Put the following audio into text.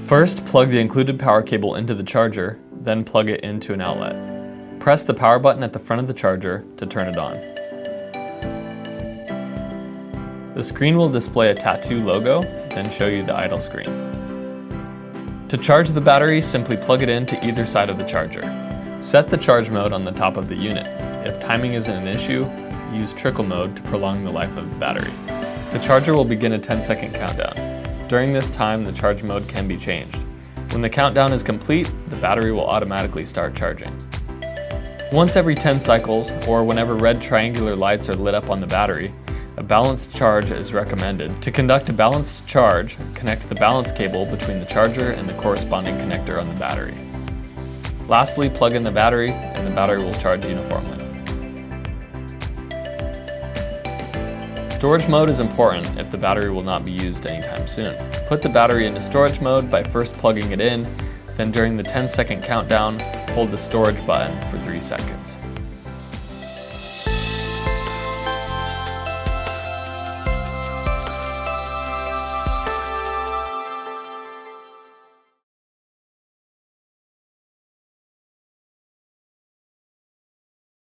First, plug the included power cable into the charger, then plug it into an outlet. Press the power button at the front of the charger to turn it on. The screen will display a tattoo logo, then show you the idle screen. To charge the battery, simply plug it into either side of the charger. Set the charge mode on the top of the unit. If timing isn't an issue, use trickle mode to prolong the life of the battery. The charger will begin a 10-second countdown. During this time, the charge mode can be changed. When the countdown is complete, the battery will automatically start charging. Once every 10 cycles, or whenever red triangular lights are lit up on the battery, a balanced charge is recommended. To conduct a balanced charge, connect the balance cable between the charger and the corresponding connector on the battery. Lastly, plug in the battery, and the battery will charge uniformly. Storage mode is important if the battery will not be used anytime soon. Put the battery into storage mode by first plugging it in, then during the 10-second countdown, hold the storage button for 3 seconds.